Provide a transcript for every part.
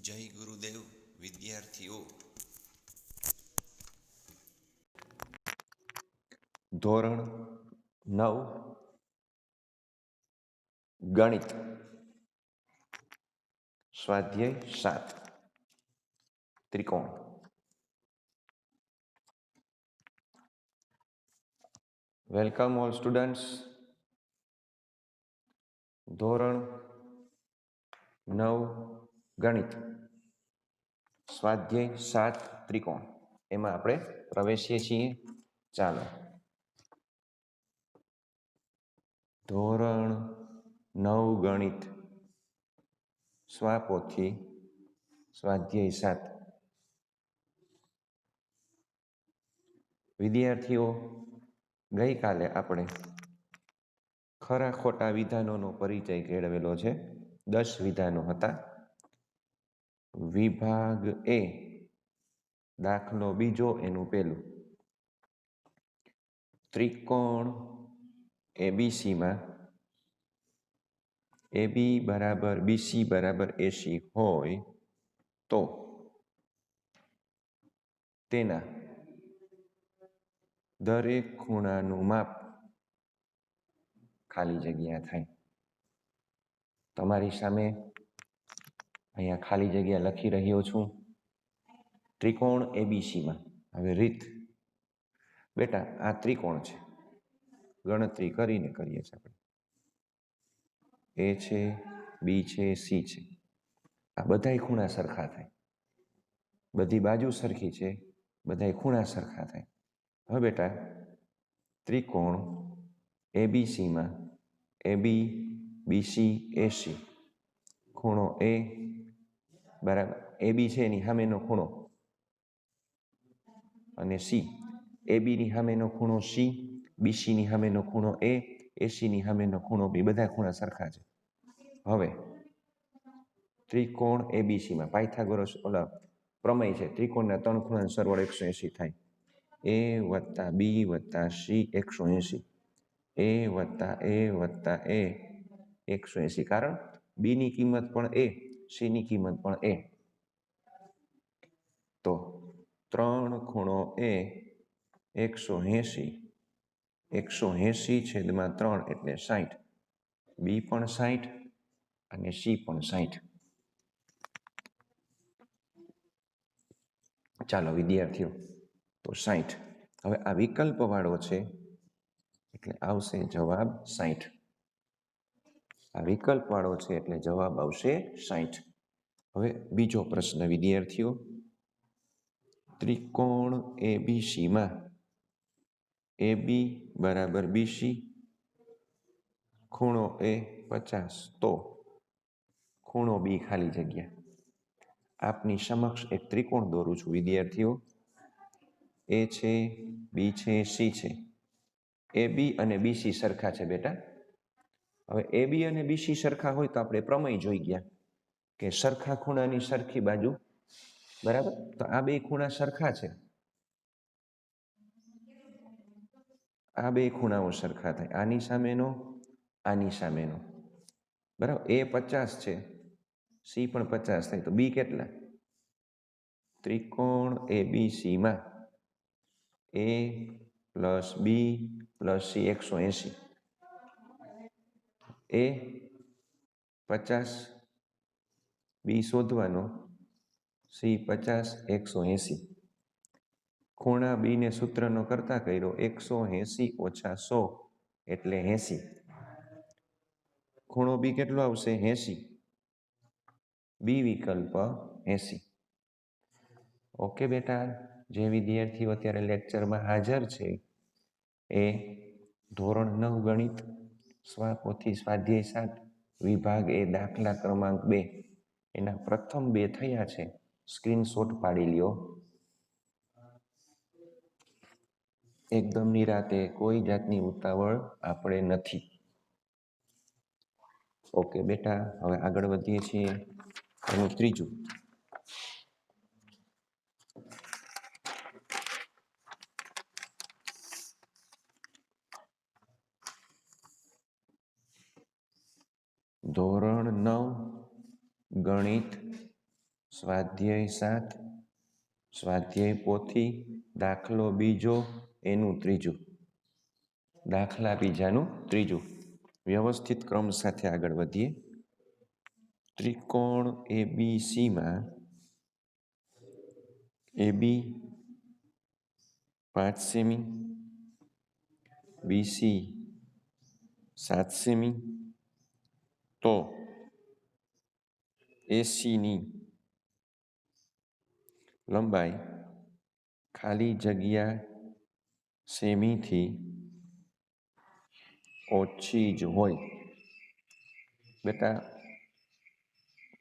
જય ગુરુદેવ વિદ્યાર્થીઓ. ધોરણ 9 ગણિત સ્વાધ્યાય 7 ત્રિકોણ. Welcome all students. ધોરણ 9 ગણિત સ્વાધ્યાય 7 ત્રિકોણ એમાં આપણે પ્રવેશીએ છીએ. ચાલો, ધોરણ 9 ગણિત સ્વાપોથી સ્વાધ્યાય 7. વિદ્યાર્થીઓ, ગઈકાલે આપણે ખરા ખોટા વિધાનોનો પરિચય કેળવેલો છે. 10 વિધાનો હતા. વિભાગ એ, દાખલો બીજો, એનું પહેલું. ત્રિકોણ એબીસીમાં AB બરાબર BC બરાબર AC હોય તો તેના દરેક ખૂણાનું માપ ખાલી જગ્યા થાય. તમારી સામે અહીંયા ખાલી જગ્યા લખી રહ્યો છું. ત્રિકોણ એબીસીમાં. હવે રીત, બેટા આ ત્રિકોણ છે, ગણતરી કરીને કરીએ છીએ આપણે. A છે, B છે, C છે. આ બધાય ખૂણા સરખા થાય, બધી બાજુ સરખી છે, બધાય ખૂણા સરખા થાય. હવે બેટા ત્રિકોણ એબીસીમાં AB BC AC ખૂણો A બરાબર AB છે એની સામેનો ખૂણો અને C, AB ની સામેનો ખૂણો C, BC ની સામેનો ખૂણો A, AC ની સામેનો ખૂણો B, બધા ખૂણા સરખા છે. હવે ત્રિકોણ એબીસીમાં પાયથાગોરસ ઓલા પ્રમેય છે, ત્રિકોણના ત્રણ ખૂણાનો સરવાળો 180 થાય. A વત્તા B વત્તા C 180, A વત્તા A વત્તા A 180, કારણ B ની કિંમત પણ A, C ની કિંમત પણ A. તો ત્રણ ખૂણો A 180, 180 છેદમાં 3 એટલે 60, B પણ 60 અને C પણ 60. ચાલો વિદ્યાર્થીઓ, તો 60. હવે આ વિકલ્પ વાળો છે એટલે આવશે જવાબ 60. આ વિકલ્પ વાળો છે એટલે જવાબ આવશે 60. હવે બીજો પ્રશ્ન વિદ્યાર્થીઓ, ત્રિકોણ એબીસીમાં AB બરાબર BC ખૂણો A 50 તો ખૂણો B ખાલી જગ્યા. આપની સમક્ષ એક ત્રિકોણ દોરું છું વિદ્યાર્થીઓ. A છે, B છે, C છે. AB અને BC સરખા છે બેટા. હવે AB અને BC સરખા હોય તો આપણે પ્રમેય જોઈ ગયા કે સરખા ખૂણાની સરખી બાજુ, બરાબર. તો આ બે ખૂણા સરખા છે, આ બે ખૂણાઓ સરખા થાય, આની સામેનો, આની સામેનો, બરાબર. A 50 છે, C પણ 50 થાય, તો B કેટલા? ત્રિકોણ એબીસીમાં A plus B plus C 180. A 50, B શોધવાનો, C 50 180. ખૂણા B ને સૂત્રનો કરતા કર્યો 180 ઓછા 100 એટલે 80. ખૂણો B કેટલો આવશે? 80. B વિકલ્પ 80. ઓકે બેટા, જે વિદ્યાર્થીઓ અત્યારે લેક્ચરમાં હાજર છે એ ધોરણ 9 ગણિત સ્વાપોથી સ્વાધ્યાય 7 વિભાગ એ દાખલા ક્રમાંક 2 એના પ્રથમ 2 થયા છે. સ્ક્રીનશોટ પાડી લ્યો. એકદમ નિરાતે, કોઈ જાતની ઉતાવળ આપણે નથી. ઓકે બેટા, હવે આગળ વધીએ છીએ. એનું ત્રીજું, ધોરણ 9 ગણિત સ્વાધ્યાય 7, સ્વાધ્યાય પોથી, દાખલો બીજો એનું ત્રીજું, દાખલા બીજાનું ત્રીજું. વ્યવસ્થિત ક્રમ સાથે આગળ વધીએ. ત્રિકોણ એબીસીમાં AB 5 સેમી, BC 7 સેમી, તો AC ની લંબાઈ ખાલી જગ્યા સેમીથી ઓછી જ હોય. બેટા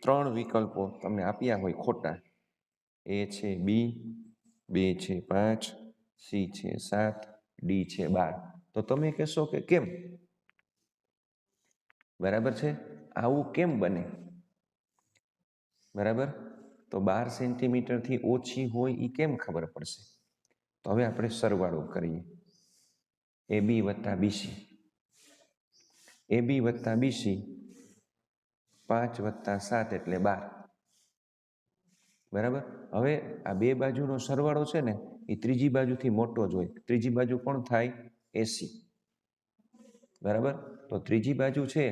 3 વિકલ્પો તમને આપ્યા હોય ખોટા. A છે B, B છે 5, C છે 7, D છે 12. તો તમે કહેશો કે કેમ? બરાબર છે, આવું કેમ બને? બરાબર, તો 12 સેન્ટીમીટરથી ઓછી હોય એ કેમ ખબર પડશે? તો હવે આપણે સરવાળો કરીએ. AB વત્તા BC, AB વત્તા BC 5 વત્તા 7 એટલે 12. બરાબર, હવે આ બે બાજુનો સરવાળો છે ને એ ત્રીજી બાજુથી મોટો જ હોય. ત્રીજી બાજુ કોણ થાય? AC. બરાબર, તો ત્રીજી બાજુ છે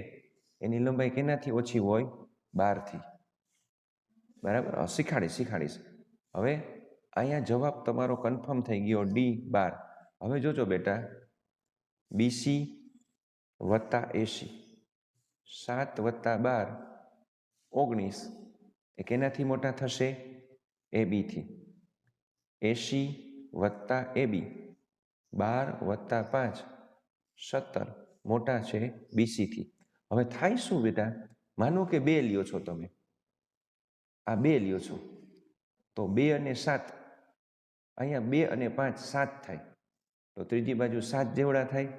એની લંબાઈ કેનાથી ઓછી હોય? 12થી. બરાબર, શીખાડીશ. હવે અહીંયા જવાબ તમારો કન્ફર્મ થઈ ગયો, D 12. હવે જોજો બેટા, BC વત્તા AC 7 વત્તા 12 19 એ કેનાથી મોટા થશે? AB થી. AC વત્તા AB 12 વત્તા 5 17 મોટા છે BC થી. હવે થાય શું બેટા? માનો કે 2 લ્યો છો તમે, આ 2 લ્યો છો, તો 2 અને 7, અહીંયા 2 અને 5 7 થાય, તો ત્રીજી બાજુ 7 જેવડા થાય,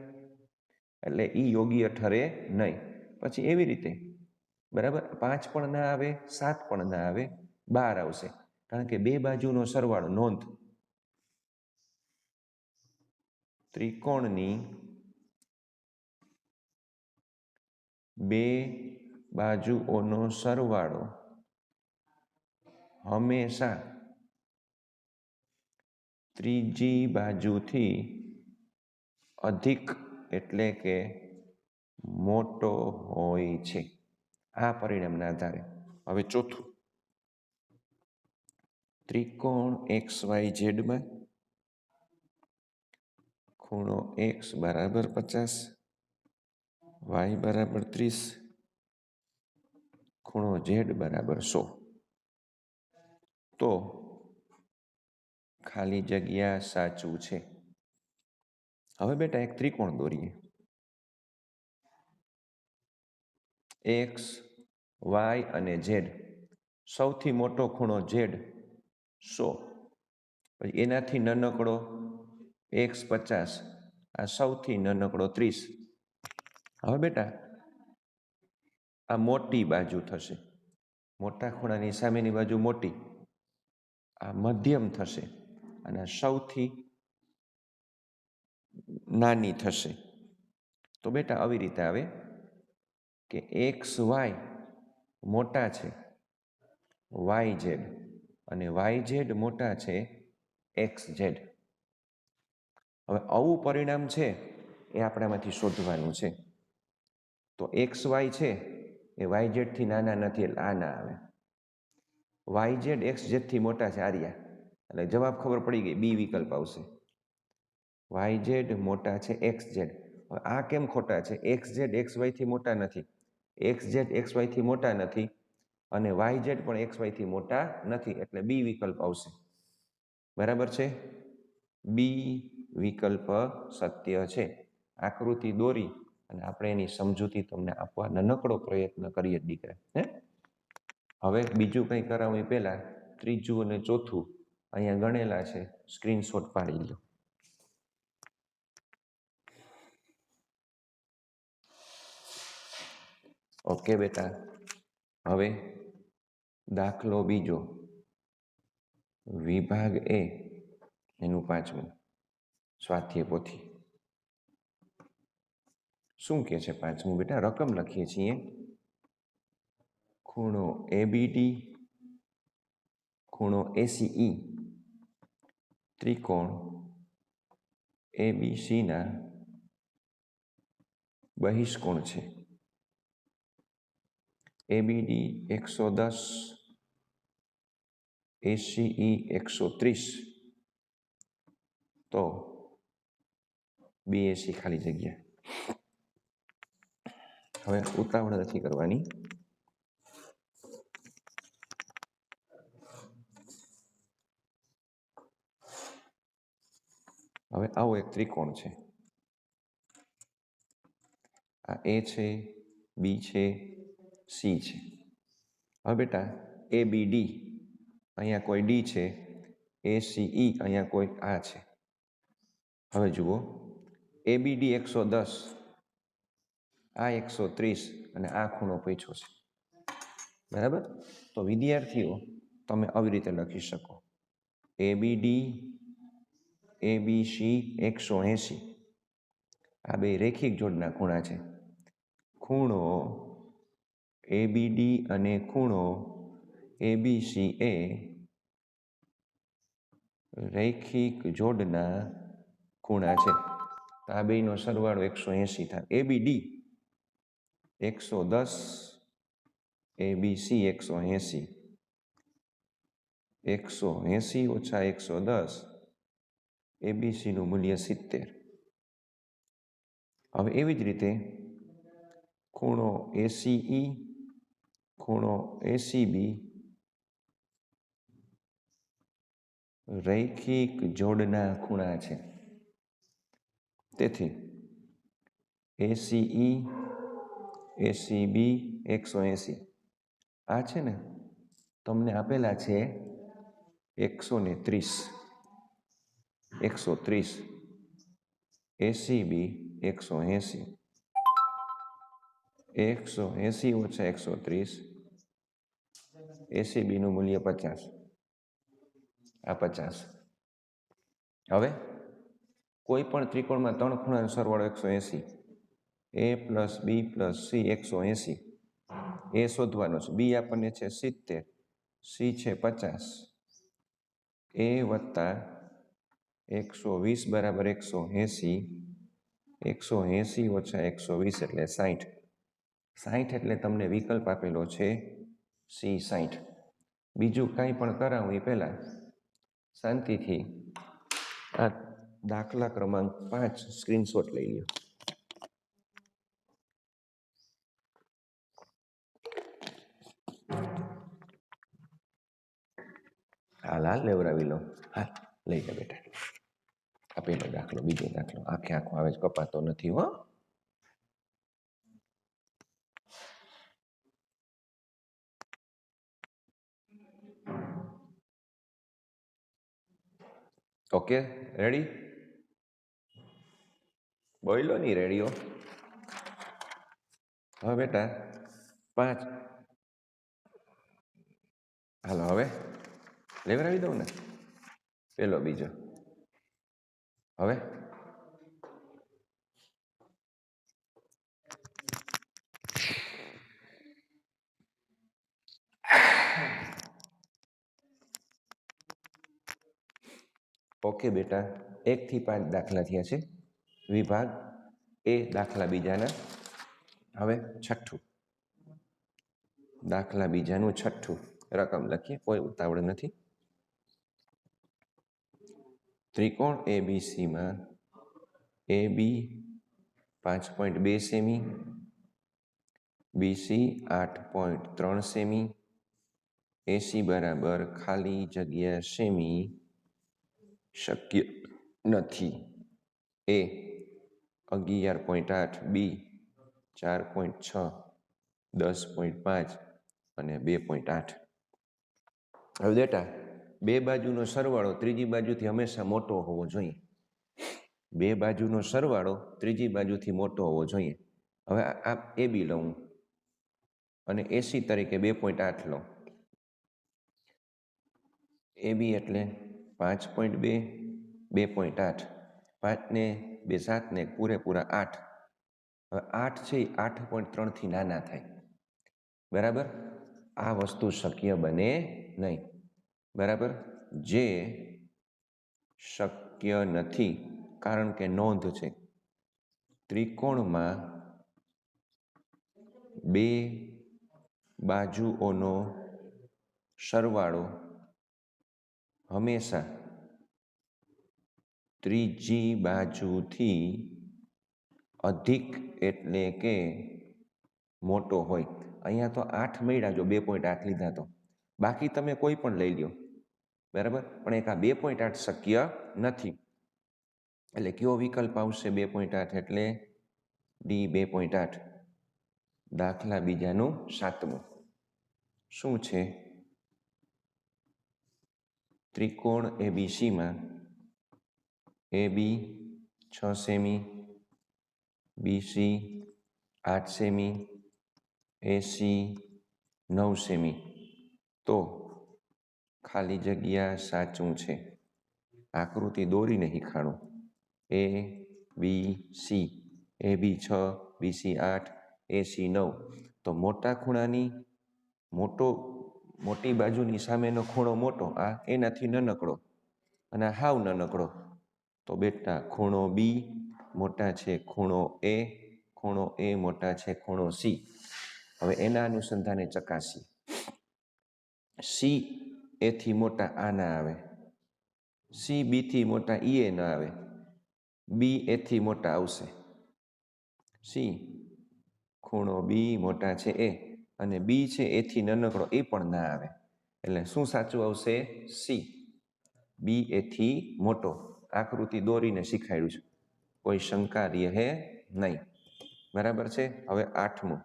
એટલે ઈ યોગ્ય ઠરે નહીં. પછી એવી રીતે, બરાબર, 5 પણ ના આવે, 7 પણ ના આવે, 12 આવશે, કારણ કે બે બાજુનો સરવાળો. નોંધ, ત્રિકોણની બે બાજુઓનો સરવાળો હંમેશા ત્રીજી બાજુથી અધિક એટલે કે મોટો હોય છે. આ પરિણામના આધારે. હવે ચોથું, ત્રિકોણ XYZ માં ખૂણો X બરાબર 50, Y બરાબર 30, ખૂણો Z બરાબર 100. તો ખાલી જગ્યા સાચું છે. હવે બેટા એક ત્રિકોણ દોરીએ. X, Y અને Z. સૌથી મોટો ખૂણો Z 100, પછી એનાથી નાનકડો X 50, આ સૌથી નાનકડો 30. હવે બેટા આ મોટી બાજુ થશે, મોટા ખૂણાની સામેની બાજુ મોટી, આ મધ્યમ થશે અને સૌથી નાની થશે. તો બેટા આવી રીતે આવે કે XY મોટા છે YZ અને YZ મોટા છે XZ. હવે આવું પરિણામ છે એ આપણામાંથી શોધવાનું છે. તો XY છે એ YZ થી નાના નથી, એટલે આ ના આવે. YZ XZ થી મોટા છે, આર્યા, એટલે જવાબ ખબર પડી ગઈ, B વિકલ્પ આવશે. YZ મોટા છે XZ. હવે આ કેમ ખોટા છે? XZ XY થી મોટા નથી, XZ XY થી મોટા નથી અને YZ પણ XY થી મોટા નથી, એટલે B વિકલ્પ આવશે. બરાબર છે, B વિકલ્પ સત્ય છે. આકૃતિ દોરી અને આપણે એની સમજૂતી તમને આપવા નાનકડો પ્રયત્ન કરીએ દીકરા. હવે બીજું કંઈ કરાવું એ પહેલા ત્રીજું અને ચોથું અહીંયા ગણેલા છે, સ્ક્રીનશોટ પાડી લો. ઓકે બેટા, હવે દાખલો બીજો, વિભાગ A એનું 5મું, સ્વાધ્યાય પોથી. શું કે છે 5મું બેટા? રકમ લખીએ છીએ. ખૂણો ABD ખૂણો ACE ત્રિકોણ ABCના બહિષ્કોણ છે. ABD 110, ACE 130, તો BAC ખાલી જગ્યા. હવે ઉતાવળ નથી કરવાની. હવે આવો એક ત્રિકોણ છે. આ A છે, B છે, C છે. હવે બેટા ABD અહીંયા કોઈ D છે, ACE અહીંયા કોઈ આ છે. હવે જુઓ ABD 110, આ 130 અને આ ખૂણો પૂછ્યો છે. બરાબર? તો વિદ્યાર્થીઓ તમે આવી રીતે લખી શકો. ABD ABC 180, આ બે રેખિક જોડના ખૂણા છે. ખૂણો ABD અને ખૂણો ABC એ રૈખિક જોડના ખૂણા છે. આ બેનો સરવાળો 180 થાય. ABD 110, ABC 180, 180 ઓછા 110, ABC નું મૂલ્ય 70. હવે એવી જ રીતે ખૂણો ACE, ખૂણો ACB રૈખિક જોડના ખૂણા છે. તેથી ACE ACB 180 આ છે ને તમને આપેલા છે 130, 130, ACB 180, 180 ઓછા 130, ACB નું મૂલ્ય 50, આ 50. હવે કોઈ પણ ત્રિકોણમાં ત્રણ ખૂણાનો સરવાળો 180, A plus B plus C 180, A શોધવાનો છે. B આપણને છે 70, C છે 50, A વત્તા 120 બરાબર 180, 180 ઓછા 120 એટલે 60. 60 એટલે તમને વિકલ્પ આપેલો છે C 60. બીજું કાંઈ પણ કરાવું એ પહેલાં શાંતિથી આ દાખલા ક્રમાંક 5 સ્ક્રીનશોટ લઈ લ્યો. હાલ લેવડાવી લો. હાલ લઈ લે બેટા. આ પહેલો દાખલો, બીજો દાખલો. આખે આખો આવે જ કપાતો નથી હો. Okay, ready? બોલો નહીં રેડીઓ. હવે બેટા 5. હાલો હવે લેવડાવી દઉં ને. પેલો બીજો. હવે ઓકે બેટા, 1 થી 5 દાખલા થયા છે. વિભાગ એ દાખલા બીજાના. હવે છઠ્ઠું, દાખલા બીજાનું છઠ્ઠું. રકમ લખીએ, કોઈ ઉતાવળ નથી. ત્રિકોણ ABCમાં AB 5.2 semi, BC 8.3 semi, AC બરાબર ખાલી જગ્યા સેમી શક્ય નથી. A 11.8, B 4.6, 10.5 અને 2.8. હવે બેટા બે બાજુનો સરવાળો ત્રીજી બાજુથી હંમેશા મોટો હોવો જોઈએ. બે બાજુનો સરવાળો ત્રીજી બાજુથી મોટો હોવો જોઈએ. હવે આ AB લઉં અને AC તરીકે 2.8 લઉં. AB એટલે 5.2, 2.8, 5 ને 2 7 ને પૂરેપૂરા 8. હવે 8 છે એ 8.3 થી નાના થાય. બરાબર? આ વસ્તુ શક્ય બને નહીં. બરાબર, જે શક્ય નથી, કારણ કે નોંધ છે ત્રિકોણમાં બે બાજુઓનો સરવાળો હંમેશા ત્રીજી બાજુથી અધિક એટલે કે મોટો હોય. અહીંયા તો 8 મળ્યા, જો 2.8 લીધા તો, બાકી તમે કોઈ પણ લઈ લ્યો, બરાબર, પણ એક આ 2.8 શક્ય નથી. એટલે કયો વિકલ્પ આવશે? 2.8 એટલે ડી 2.8. દાખલા બીજાનું 7મું શું છે? ત્રિકોણ એબીસીમાં AB 6 semi, BC 8 semi, AC 9 semi. તો ખાલી જગ્યા સાચું છે. આકૃતિ દોરીને શીખાડું. ABC, AB 6, BC 8, AC 9. તો મોટા ખૂણાની મોટી બાજુની સામેનો ખૂણો મોટો, આ એનાથી નાનકડો, અને હાવ નાનકડો. તો બેટા ખૂણો B મોટા છે ખૂણો A મોટા છે ખૂણો C. હવે એના અનુસંધાને ચકાસી. C A થી મોટા આ ના આવે, C B થી મોટા એ ના આવે, B A થી મોટા આવશે. C ખૂણો B મોટા છે A, અને B છે A થી નાનકડો એ પણ ના આવે. એટલે શું સાચું આવશે? C, B A થી મોટો. આકૃતિ દોરીને શીખાડ્યું છે, કોઈ શંકા રહે નહીં. બરાબર છે. હવે 8મું,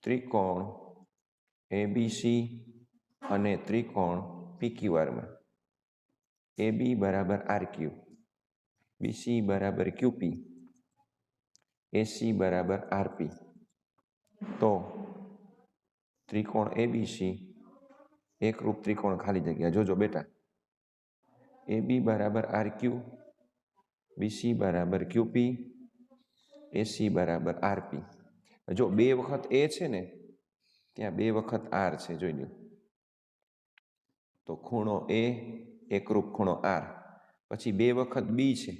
ત્રિકોણ ABC અને ત્રિકોણ PQRમાં AB બરાબર RQ, BC બરાબર QP, AC બરાબર RP. તો ત્રિકોણ ABC એકરૂપ ત્રિકોણ ખાલી જગ્યા. જોજો બેટા, AB બરાબર RQ, BC બરાબર QP, AC બરાબર RP. જો 2 વખત A છે ને, ત્યાં 2 વખત R છે, જોઈ લો. તો ખૂણો A એકરૂપ ખૂણો R. પછી 2 વખત B છે,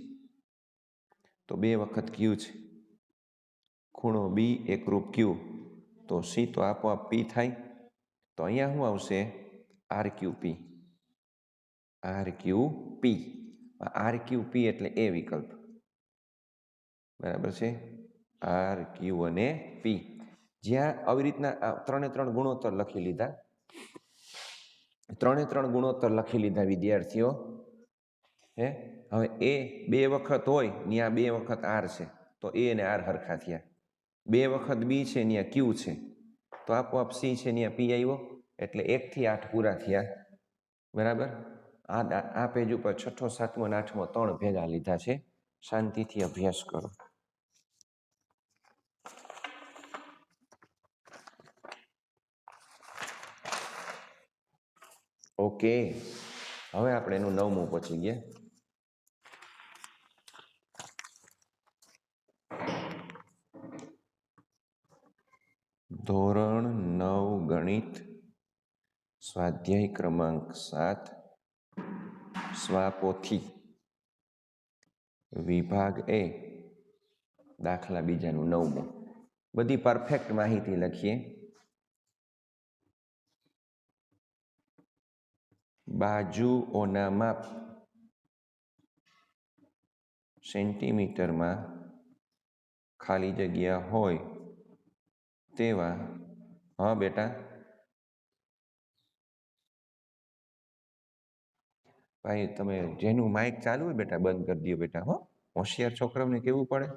તો 2 વખત Q છે. ખૂણો B એકરૂપ Q, તો C તો આપોઆપ P થાય. તો અહીંયા શું આવશે? RQP. RQP. RQP એટલે એ વિકલ્પ. બરાબર છે. RQ અને P. જ્યાં આવી રીતના 3 ગુણોત્તર લખી લીધા, 3 ગુણોત્તર લખી લીધા વિદ્યાર્થીઓ. હે, હવે એ 2 વખત હોય, ત્યાં 2 વખત R છે, તો A અને R હરખા થયા. 2 વખત B છે, ત્યાં Q છે, તો આપોઆપ C છે, ત્યાં P આવ્યો. એટલે 1 થી 8 પૂરા થયા. બરાબર. આ પેજ ઉપર 6ઠો, 7મો અને 8મો 3 ભેગા લીધા છે. શાંતિથી અભ્યાસ કરો. ઓકે, હવે આપણે એનું 9મું પહોંચી ગયા. ધોરણ 9 ગણિત, સ્વાધ્યાય ક્રમાંક 7, સ્વાપોથી, વિભાગ A, દાખલા બીજાનું 9મું. બધી પરફેક્ટ માહિતી લખીએ. બાજુઓના માપ સેન્ટીમીટરમાં ખાલી જગ્યા હોય તેવા, હા બેટા, ભાઈ તમે જેનું માઇક ચાલુ હોય બેટા બંધ કરી દો બેટા. હો, હોશિયાર છોકરાઓને કેવું પડે.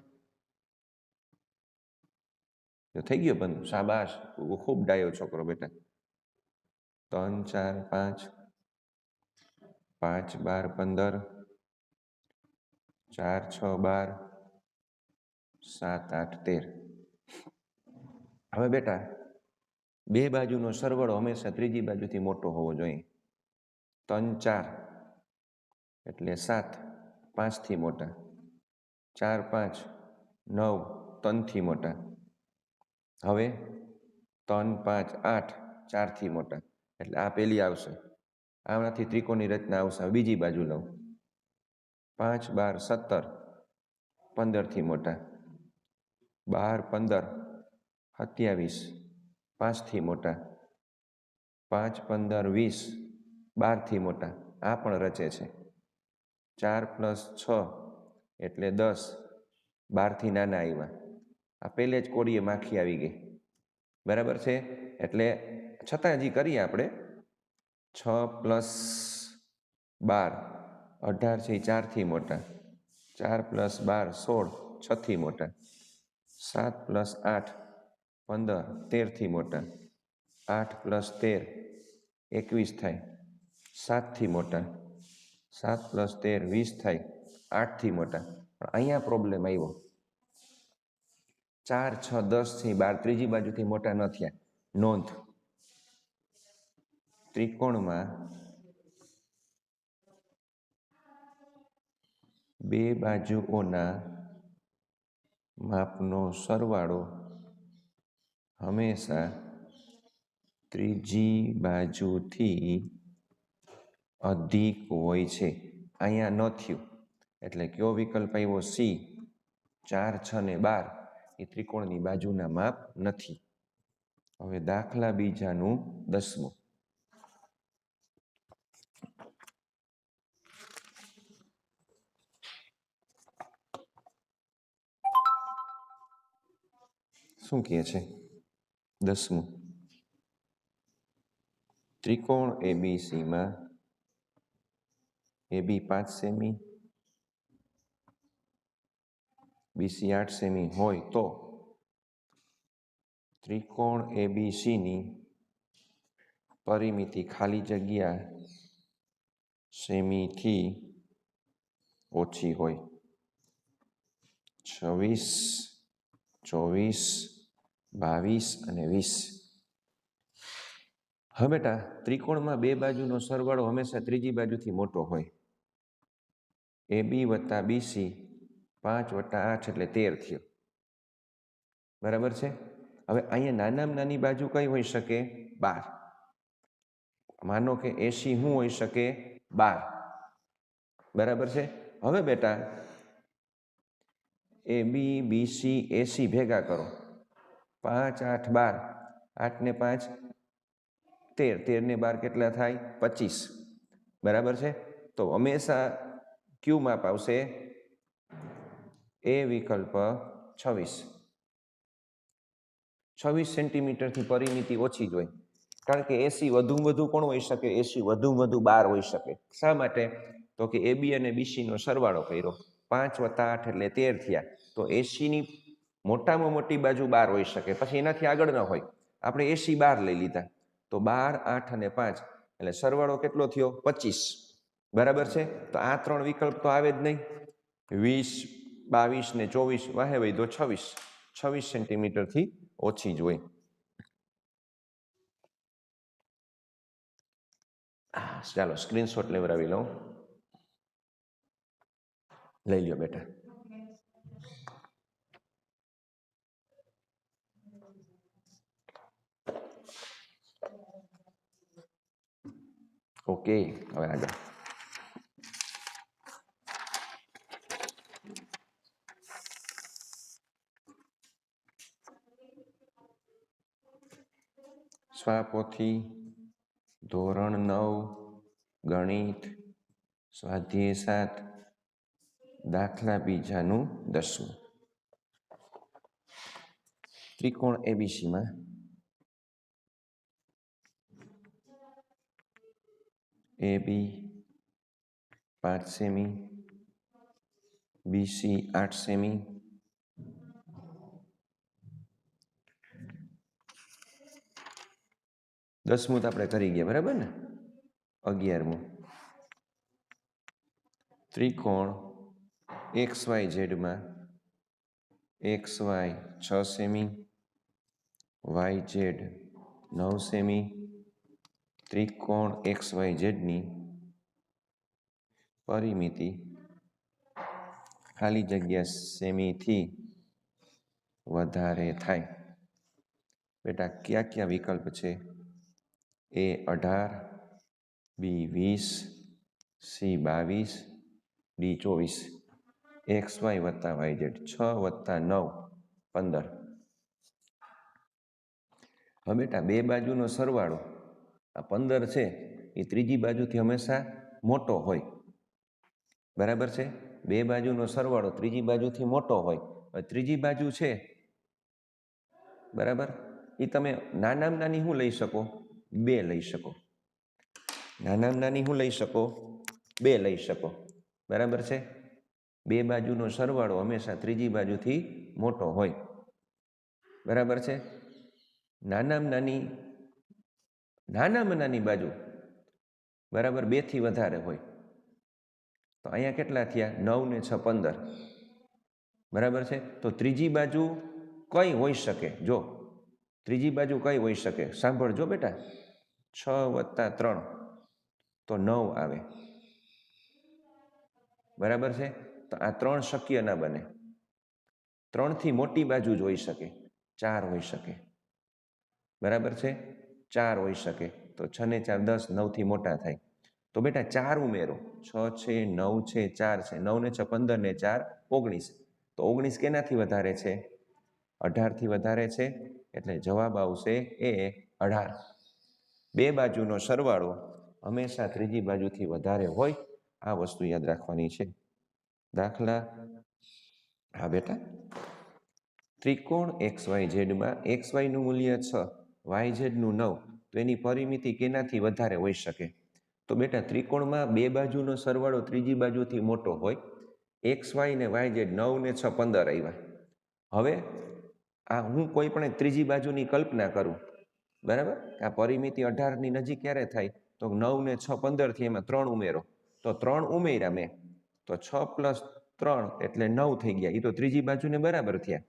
થઈ ગયો બંધ, શાબાશ, ખૂબ ડાયો છોકરો બેટા. 3 4 5, 5 12 15, 4 6 12, 7 8 13. હવે બેટા, 2 બાજુનો સરવાળો હંમેશા ત્રીજી બાજુથી મોટો હોવો જોઈએ. 3 4 એટલે 7, 5 થી મોટા. 4 5 9, 3 થી મોટા. હવે 3 5 8, 4 થી મોટા. એટલે આ પેલી આવશે, આમાંથી ત્રિકોણની રચના આવશે. બીજી બાજુ લઉં, 5 12 17, 15 થી મોટા, 12 15 27, 5 થી મોટા, 5 15 20, 12 થી મોટા. આ પણ રચે છે. 4 + 6 એટલે 10, 12 થી નાના આવ્યા. આ પહેલે જ કોડીએ માખી આવી ગઈ, બરાબર છે. એટલે છતાં હજી કરીએ આપણે. 6 + 12 18 છે, 4 થી મોટા. 4 + 12 16, 6 થી મોટા. 7 + 8 15, 13 થી મોટા. 8 + 13 21 થાય, 7 થી મોટા. 7 + 13 20 થાય, 8 થી મોટા. પણ અહીંયા પ્રોબ્લેમ આવ્યો, 4 6 10 થી 12 ત્રીજી બાજુથી મોટા ન થયા. નોંધ, ત્રિકોણમાં બે બાજુઓના માપનો સરવાળો હંમેશા ત્રીજી બાજુથી અધિક હોય છે. અહીંયા ન થયું એટલે કયો વિકલ્પ આવ્યો? સી. 4 6 ને 12 એ ત્રિકોણની બાજુના માપ નથી. હવે દાખલા બીજાનું 10મું. શું કહે છે? 10મું, ત્રિકોણ એબીસીમાં AB 5 સેમી, BC 8 સેમી હોય તો ત્રિકોણ એબીસીની પરિમિતિ ખાલી જગ્યા સેમીથી ઓછી હોય. 26 24 22 અને 20. હવે બેટા, ત્રિકોણમાં બે બાજુનો સરવાળો હંમેશા ત્રીજી બાજુથી મોટો હોય. AB + BC 5 + 8 એટલે 13 થયો, બરાબર છે. હવે અહીંયા નાનામાં નાની બાજુ કઈ હોઈ શકે? 12. માનો કે AC શું હોઈ શકે? 12, બરાબર છે. હવે બેટા AB BC AC ભેગા કરો, 5 8 12, 8 ને 5 13, 13 ને 12 કેટલા થાય? 25, બરાબર છે. તો હંમેશા ક્યુ માપ આવશે? એ વિકલ્પ 26. 26 સેન્ટીમીટરથી પરિમિતિ ઓછી જ હોય, કારણ કે એસી વધુમાં વધુ કોણ હોઈ શકે? એસી વધુમાં વધુ 12 હોઈ શકે. શા માટે? તો કે AB અને BC નો સરવાળો કર્યો, 5 + 8 એટલે 13 થયા. તો એસીની મોટામાં મોટી બાજુ 12 હોઈ શકે, પછી એનાથી આગળ ન હોય. આપણે એસી 12 લઈ લીધા, તો 12 8 અને 5 એટલે સરવાળો કેટલો થયો? 25, બરાબર છે. તો આ ત્રણ વિકલ્પ તો આવે જ નહીં. 20 22 ને 24 વાહે વૈધો 26 સેન્ટીમીટરથી ઓછી જ હોય. ચાલો સ્ક્રીનશોટ લેવડાવી લઉં. લઈ લ્યો બેટા. ઓકે, હવે આગળ. સ્વાપોથી ધોરણ 9 ગણિત સ્વાધ્યાય 7 દાખલા બીજાનું 10મું. ત્રિકોણ એબીસીમાં AB 5 સેમી, BC 8 સેમી, દસમું તો આપણે કરી ગયા, બરાબર ને. 11મું, ત્રિકોણ XYZ માં XY 6 સેમી, YZ 9 સેમી. ત્રિકોણ XYZ ની પરિમિતિ ખાલી જગ્યા સેમીથી વધારે થાય. બેટા ક્યાં ક્યાં વિકલ્પ છે? A 18, B 20, C 22, D 24, XY વત્તા YZ 6 વત્તા 9 15. હવે બેટા બે બાજુનો સરવાળો આ 15 છે એ ત્રીજી બાજુથી હંમેશા મોટો હોય, બરાબર છે? બે બાજુનો સરવાળો ત્રીજી બાજુથી મોટો હોય. ત્રીજી બાજુ છે, બરાબર, એ તમે નાનામાં નાની શું લઈ શકો? 2 લઈ શકો. નાનામાં નાની શું લઈ શકો? 2 લઈ શકો, બરાબર છે? બે બાજુનો સરવાળો હંમેશા ત્રીજી બાજુથી મોટો હોય, બરાબર છે? નાનામાં નાની બાજુ, બરાબર, 2 થી વધારે હોય. તો અહીંયા કેટલા થયા? 9 ને 6 15, બરાબર છે? તો ત્રીજી બાજુ કઈ હોઈ શકે? જો ત્રીજી બાજુ કઈ હોઈ શકે? સાંભળજો બેટા, 6 વત્તા 3 તો 9 આવે, બરાબર છે? તો આ 3 શક્ય ના બને. 3 થી મોટી બાજુ જ હોઈ શકે, 4 હોઈ શકે, બરાબર છે? 4 હોઈ શકે. તો 6 ને 4 10, 9 થી મોટા થાય. તો બેટા 4 ઉમેરો, 6 છે, 9 છે, 4 છે, 9 ને 6 15 ને 4 19. તો 19 કેનાથી વધારે છે? 18 થી વધારે છે, એટલે જવાબ આવશે એ 18. બે બાજુનો સરવાળો હંમેશા ત્રીજી બાજુથી વધારે હોય, આ વસ્તુ યાદ રાખવાની છે. દાખલા, હા બેટા, ત્રિકોણ XYZ માં XY નું મૂલ્ય 6, YZ નું 9, તો એની પરિમિતિ કેનાથી વધારે હોઈ શકે? તો બેટા ત્રિકોણમાં બે બાજુનો સરવાળો ત્રીજી બાજુથી મોટો હોય. XY ને YZ 9 ને 6 15 આવ્યા. હવે આ હું કોઈ પણ ત્રીજી બાજુની કલ્પના કરું, બરાબર? આ પરિમિતિ 18 ની નજીક ક્યારે થાય? તો 9 ને 6 15 થી એમાં 3 ઉમેરો, તો 3 ઉમેર્યા મેં, તો 6 + 3 એટલે 9 થઈ ગયા. એ તો ત્રીજી બાજુને બરાબર થયા.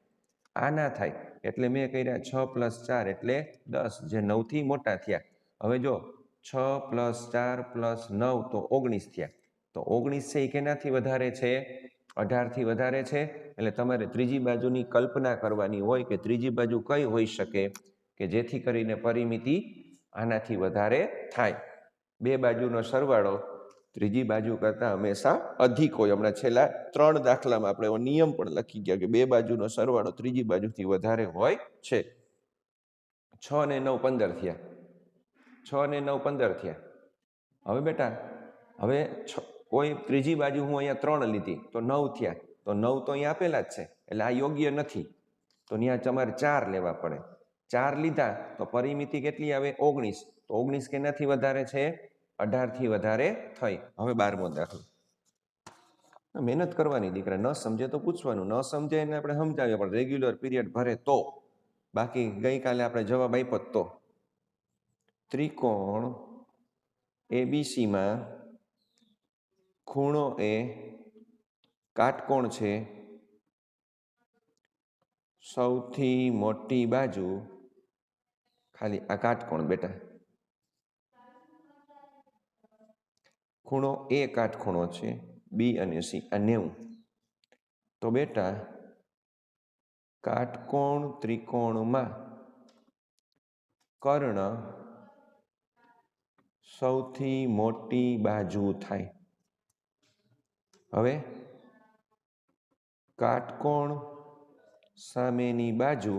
આ ના થાય એટલે મેં કર્યા 6 + 4 એટલે 10, જે 9 થી મોટા થયા. હવે જો 6 + 4 + 9 તો 19 થયા. તો 19 છે એ કેનાથી વધારે છે? 18 થી વધારે છે. એટલે તમારે ત્રીજી બાજુની કલ્પના કરવાની હોય કે ત્રીજી બાજુ કઈ હોઈ શકે કે જેથી કરીને પરિમિતિ આનાથી વધારે થાય. બે બાજુનો સરવાળો ત્રીજી બાજુ કરતાં હંમેશા અધિક હોય. હમણાં છેલ્લા 3 દાખલામાં આપણે એવો નિયમ પણ લખી ગયા કે બે બાજુનો સરવાળો ત્રીજી બાજુથી વધારે હોય છે. 6 ને 9 15 થયા. 6 ને 9 15 થયા. હવે બેટા, હવે કોઈ ત્રીજી બાજુ હું અહીંયા 3 લીધી તો 9 થયા. તો 9 તો અહીંયા આપેલા જ છે, એટલે આ યોગ્ય નથી. તો ત્યાં તમારે 4 લેવા પડે. 4 લીધા તો પરિમિતિ કેટલી આવે? 19. તો 19 કેનાથી વધારે છે? 18 થી વધારે થઈ. હવે 12મો દાખલો. મહેનત કરવાની દીકરા, ન સમજે તો પૂછવાનું, ન સમજે એને આપણે સમજાવીએ, પણ રેગ્યુલર પીરિયડ ભરે તો. બાકી ગઈકાલે આપણે જવાબ આપ્યો તો. ત્રિકોણ ABC માં ખૂણો એ કાટકોણ છે, સૌથી મોટી બાજુ, ખાલી આ કાટકોણ બેટા, ખૂણો એ કાટખૂણો છે, B અને C આ 90. તો બેટા કાટકોણ ત્રિકોણમાં કર્ણ સૌથી મોટી બાજુ થાય. હવે કાટકોણ સામેની બાજુ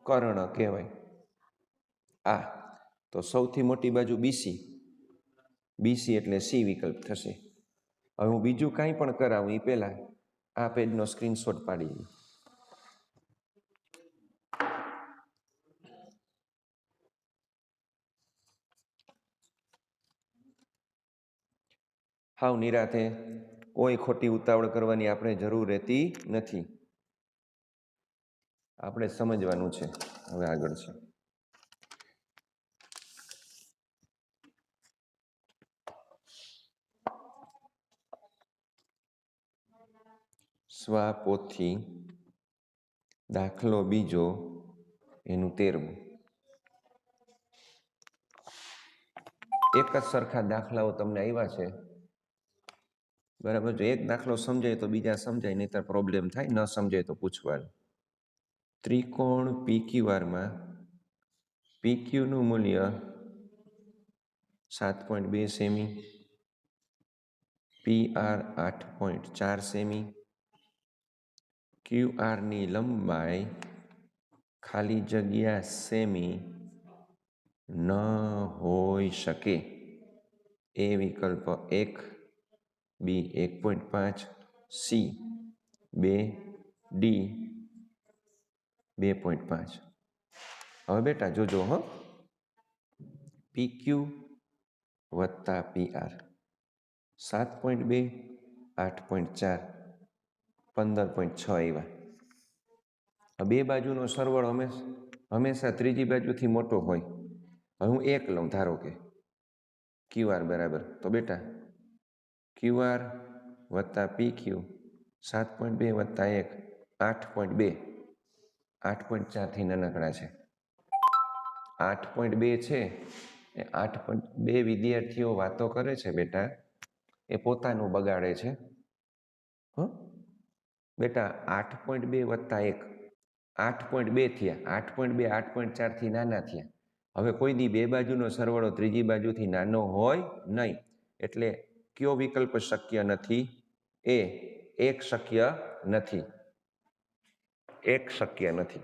કર્ણ કહેવાય. આ તો સૌથી મોટી બાજુ BC, BC એટલે C વિકલ્પ થશે. હવે હું બીજું કાંઈ પણ કરાવું એ પહેલા આ પેજનો સ્ક્રીનશોટ પાડી લઉં. હાવ નિરાતે, કોઈ ખોટી ઉતાવળ કરવાની આપણે જરૂર રહેતી નથી. આપણે સમજવાનું છે. હવે આગળ છે સ્વાપોથી દાખલો બીજો, એનું 13મું. એક જ સરખા દાખલાઓ તમને આવ્યા છે, બરાબર? જો એક દાખલો સમજાય તો બીજા સમજાય, નહીંતર પ્રોબ્લેમ થાય. ન સમજાય તો પૂછવાનું. ત્રિકોણ PQR માં PQનું મૂલ્ય 7.2 સેમી, PR 8.4 સેમી, QRની લંબાઈ ખાલી જગ્યા સેમી ન હોઈ શકે. એ વિકલ્પ 1, B 1.5, C 2, D 2.5. હવે બેટા જોજો હો, PQ વત્તા PR 7.2, 8.4, 15.6 આવ્યા. બે બાજુનો સરવાળો હંમેશા ત્રીજી બાજુથી મોટો હોય. હવે હું 1 લઉં, ધારો કે QR બરાબર, તો બેટા QR વત્તા PQ 7.2 વત્તા 1 8.2, 8.4 થી નાનકડા છે. 8.2 છે એ 8.2 વિદ્યાર્થીઓ વાતો કરે છે બેટા, એ પોતાનું બગાડે છે. બેટા 8.2 વત્તા 1 8.2 થયા. 8.2 8.4 થી નાના થયા. હવે કોઈ દી બે બાજુનો સરવાળો ત્રીજી બાજુથી નાનો હોય નહીં, એટલે કયો વિકલ્પ શક્ય નથી? એ 1 શક્ય નથી. 1 શક્ય નથી,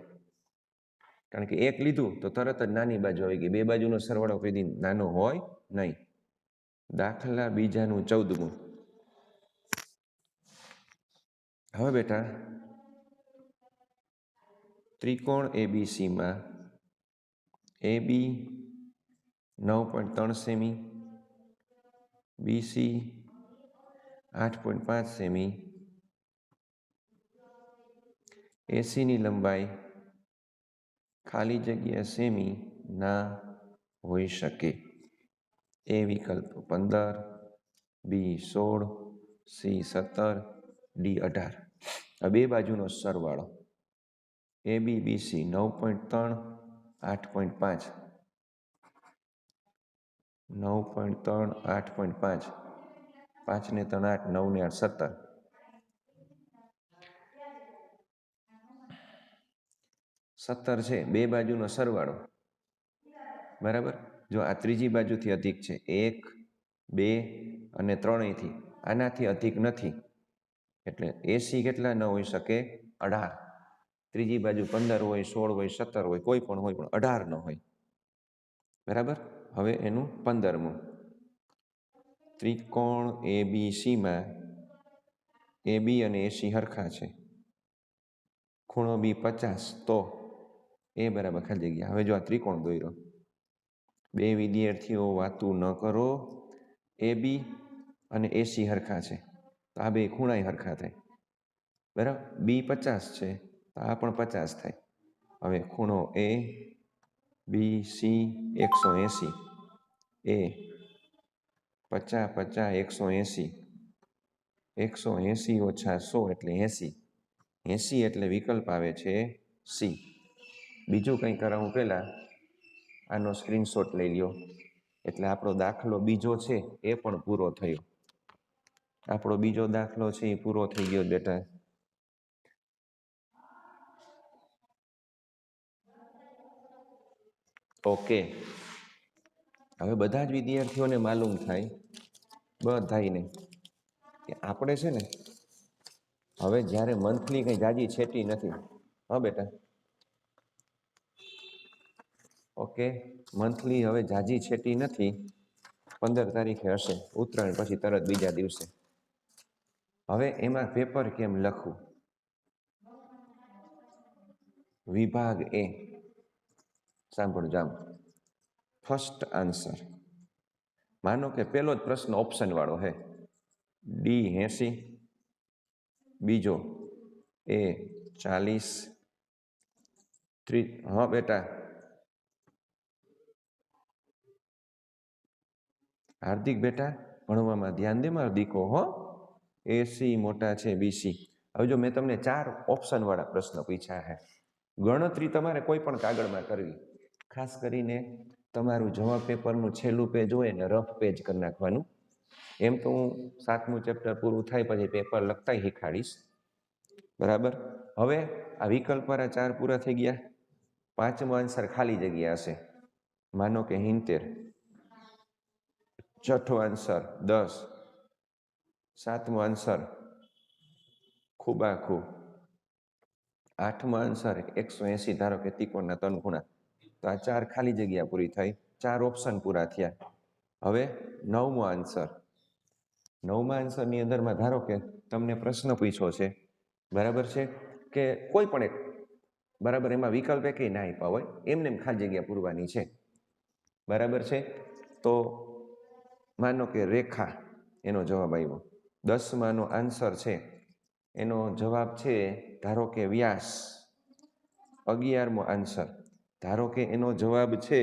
કારણ કે 1 લીધું તો તરત જ નાની બાજુ આવી ગઈ. બે બાજુનો સરવાળો કોઈ દી નાનો હોય નહીં. દાખલા બીજાનું 14મું. હવે બેટા ત્રિકોણ ABCમાં AB 9.3 સેમી, BC 8.5 સેમી, ACની લંબાઈ ખાલી જગ્યા સેમી ના હોઈ શકે. એ વિકલ્પ 15, B 16, C 17, D 18. આ બે બાજુનો સરવાળો AB BC 9.3, 8.5, 9.3, 8.5, 5 ને 3 8, 9 ને 8 17. છે બે બાજુનો સરવાળો બરાબર. જો આ ત્રીજી બાજુથી અધિક છે, 1, 2 અને 3 થી, આનાથી અધિક નથી, એટલે AC કેટલા ન હોઈ શકે? 18. ત્રીજી બાજુ 15 હોય, 16 હોય, 17 હોય, કોઈ પણ હોય, પણ 18 ન હોય. બરાબર. હવે એનું 15મું. ત્રિકોણ ABCમાં AB અને AC હરખા છે, ખૂણો B 50, તો એ બરાબર ખાલી જગ્યા. હવે જો આ ત્રિકોણ દોર્યો, બે વિદ્યાર્થીઓ વાતું ન કરો, AB અને AC હરખા છે, તો આ બે ખૂણાય હરખા થાય. બરાબર. B 50 છે તો આ પણ 50 થાય. હવે ખૂણો ABC 180, એ 50 50 180, 180 ઓછા 100 એટલે 80. 80 એટલે વિકલ્પ આવે છે C. બીજું કંઈ કરાવું પહેલાં આનો સ્ક્રીનશોટ લઈ લ્યો, એટલે આપણો દાખલો બીજો છે એ પણ પૂરો થયો. આપણો બીજો દાખલો છે એ પૂરો થઈ ગયો બેટા. ઓકે. હવે બધા જ વિદ્યાર્થીઓને માલુમ થાય, બધાયને, કે આપણે છે ને હવે જ્યારે મંથલી કંઈ જાજી છેટી નથી. હા બેટા, ઓકે, મંથલી હવે જાજી છેટી નથી. 15 તારીખે હશે, ઉત્તરાયણ પછી તરત બીજા દિવસે. હવે એમાં પેપર કેમ લખવું? વિભાગ A, સાંભળજો આમ. ફર્સ્ટ આન્સર, માનો કે પહેલો જ પ્રશ્ન ઓપ્શન વાળો છે, D 80, બીજો A 40, હા બેટા હાર્દિક, બેટા ભણવામાં ધ્યાન દે મારો દીકો હો. AC મોટા છે BC. હવે જો મેં તમને 4 ઓપ્શન વાળા પ્રશ્ન પૂછ્યા છે. ગણતરી તમારે કોઈ પણ કાગળમાં કરવી, ખાસ કરીને તમારું જવાબ પેપરનું છેલ્લું પેજ હોય ને રફ પેજ કરી નાખવાનું. એમ તો હું 7મું ચેપ્ટર પૂરું થાય પછી પેપર લખતાય શીખાડીશ. બરાબર. હવે આ વિકલ્પ વાળા 4 પૂરા થઈ ગયા. 5મો આન્સર ખાલી જગ્યા હશે. માનો કે 70, છઠ્ઠો આન્સર 10, સાતમો આન્સર ખૂબાખૂબ, આઠમો આન્સર 180, ધારો કે ત્રિકોણના ત્રણ ખૂણા. તો આ 4 ખાલી જગ્યા પૂરી થઈ, 4 ઓપ્શન પૂરા થયા. હવે નવમો આન્સર. નવમા આન્સરની અંદરમાં ધારો કે તમને પ્રશ્ન પૂછ્યો છે, બરાબર છે, કે કોઈ પણ એક, બરાબર, એમાં વિકલ્પ એકેય ના આપ્યા હોય, એમને એમ ખાલી જગ્યા પૂરવાની છે, બરાબર છે. તો માનો કે રેખા એનો જવાબ આવ્યો. 10માનો આન્સર છે, એનો જવાબ છે ધારો કે વ્યાસ. 11મો આન્સર, ધારો કે એનો જવાબ છે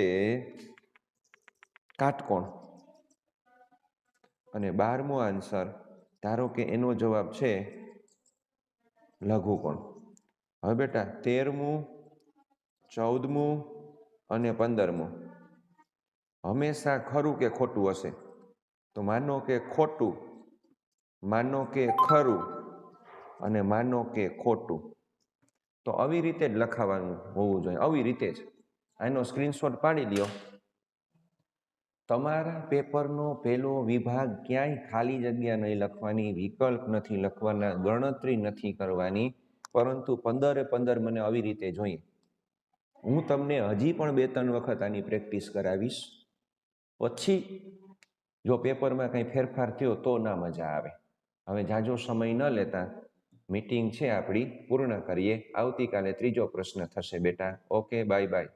કાટકોણ. અને 12મો આન્સર, ધારો કે એનો જવાબ છે લઘુકોણ. હવે બેટા 13મું, 14મું અને 15મું હંમેશા ખરું કે ખોટું હશે. તો માનો કે ખોટું, માનો કે ખરું અને માનો કે ખોટું. તો આવી રીતે જ લખાવાનું હોવું જોઈએ, આવી રીતે જ. આનો સ્ક્રીનશોટ પાડી લ્યો. તમારા પેપરનો પહેલો વિભાગ ક્યાંય ખાલી જગ્યા નહીં લખવાની, વિકલ્પ નથી લખવાના, ગણતરી નથી કરવાની, પરંતુ 15 મને આવી રીતે જોઈએ. હું તમને હજી પણ 2-3 વખત આની પ્રેક્ટિસ કરાવીશ. પછી જો પેપરમાં કંઈ ફેરફાર થયો તો ના મજા આવે. હવે જાજો સમય ન લેતા મીટિંગ છે આપણી પૂર્ણ કરીએ. આવતીકાલે ત્રીજો પ્રશ્ન થશે બેટા. Okay, bye bye.